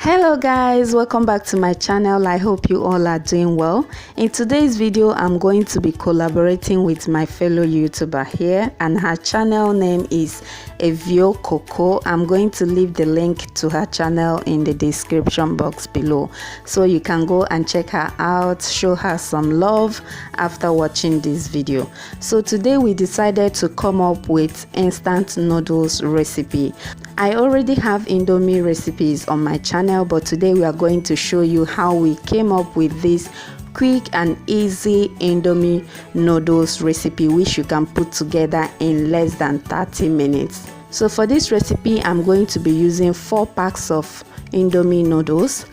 Hello guys, welcome back to my channel. I hope you all are doing well. In today's video I'm going to be collaborating with my fellow YouTuber here, and her channel name is Evio Coco. I'm going to leave the link to her channel in the description box below, so you can go and check her out, show her some love after watching this video. So today we decided to come up with instant noodles recipe. I already have indomie recipes on my channel, but today we are going to show you how we came up with this quick and easy indomie noodles recipe, which you can put together in less than 30 minutes. So for this recipe I'm going to be using 4 packs of indomie noodles,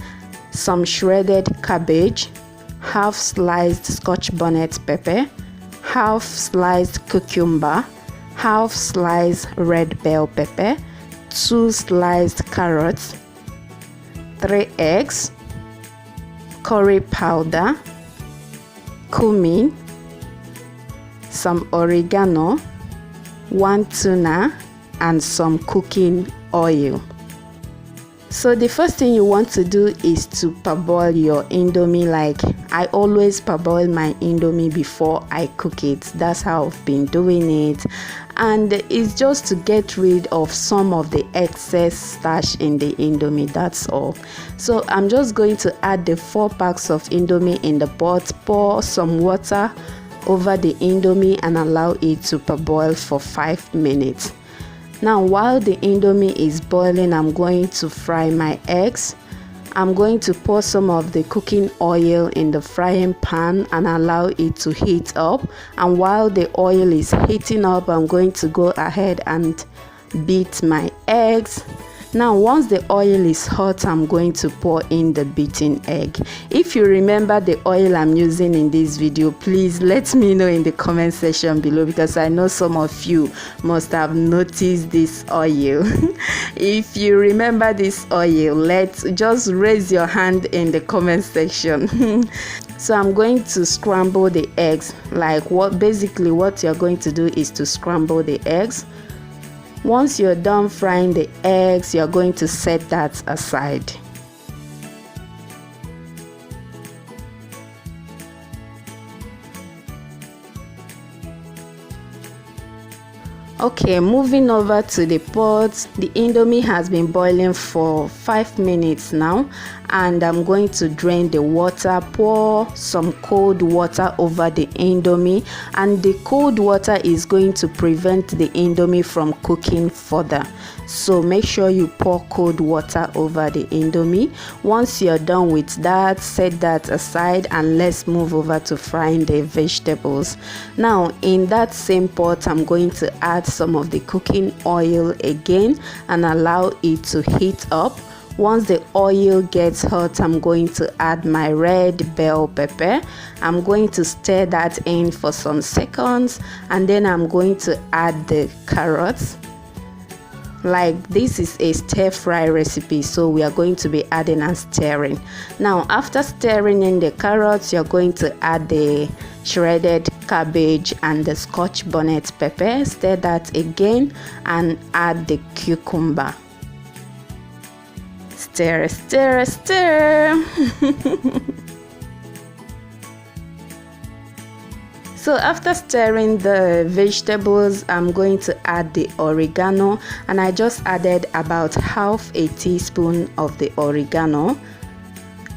some shredded cabbage, half sliced scotch bonnet pepper, half sliced cucumber, half sliced red bell pepper, 2 sliced carrots, 3 eggs, curry powder, cumin, some oregano, 1 tuna, and some cooking oil. So the first thing you want to do is to parboil your indomie. Like I always parboil my indomie before I cook it. That's how I've been doing it, and it's just to get rid of some of the excess starch in the indomie, that's all. So I'm just going to add the 4 packs of indomie in the pot, pour some water over the indomie and allow it to parboil for 5 minutes. Now while the indomie is boiling, I'm going to fry my eggs. I'm going to pour some of the cooking oil in the frying pan and allow it to heat up, and while the oil is heating up I'm going to go ahead and beat my eggs. Now once the oil is hot, I'm going to pour in the beaten egg. If you remember the oil I'm using in this video, please let me know in the comment section below, because I know some of you must have noticed this oil. If you remember this oil, let's just raise your hand in the comment section. So I'm going to scramble the eggs. Like what you're going to do is to scramble the eggs. Once you're done frying the eggs, you're going to set that aside. Okay, moving over to the pot. The indomie has been boiling for 5 minutes now, and I'm going to drain the water, pour some cold water over the indomie, and the cold water is going to prevent the indomie from cooking further. So make sure you pour cold water over the indomie. Once you're done with that, set that aside and let's move over to frying the vegetables. Now in that same pot I'm going to add some of the cooking oil again and allow it to heat up. Once the oil gets hot, I'm going to add my red bell pepper. I'm going to stir that in for some seconds, and then I'm going to add the carrots. Like this is a stir fry recipe, so we are going to be adding and stirring. Now after stirring in the carrots, you're going to add the shredded cabbage and the scotch bonnet pepper. Stir that again and add the cucumber. Stir, stir, stir. So after stirring the vegetables, I'm going to add the oregano, and I just added about half a teaspoon of the oregano.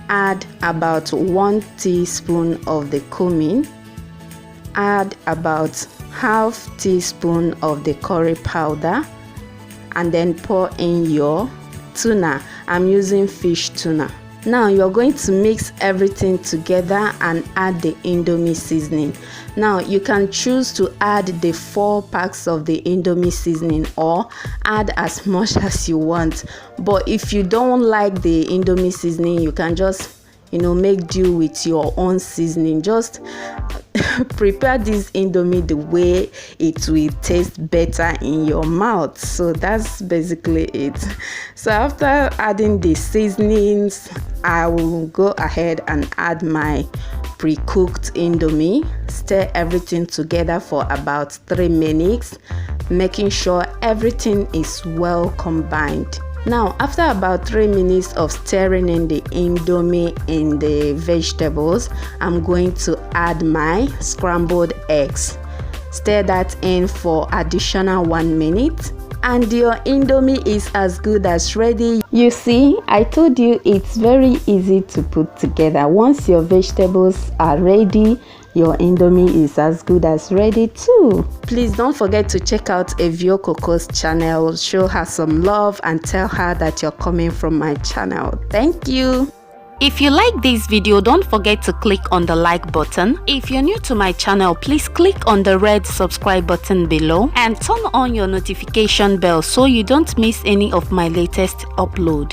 Add about 1 teaspoon of the cumin. Add about half teaspoon of the curry powder, and then pour in your tuna. I'm using fish tuna. Now you're going to mix everything together and add the indomie seasoning. Now you can choose to add the 4 packs of the indomie seasoning or add as much as you want, but if you don't like the indomie seasoning, you can just make do with your own seasoning. Just prepare this indomie the way it will taste better in your mouth. So that's basically it. So after adding the seasonings, I will go ahead and add my pre-cooked indomie. Stir everything together for about 3 minutes, making sure everything is well combined. Now, after about 3 minutes of stirring in the indomie and the vegetables, I'm going to add my scrambled eggs. Stir that in for additional 1 minute. And your indomie is as good as ready. You see, I told you it's very easy to put together. Once your vegetables are ready, your indomie is as good as ready too. Please don't forget to check out Evio Coco's channel. Show her some love and tell her that you're coming from my channel. Thank you. If you like this video, don't forget to click on the like button. If you're new to my channel, please click on the red subscribe button below and turn on your notification bell so you don't miss any of my latest upload.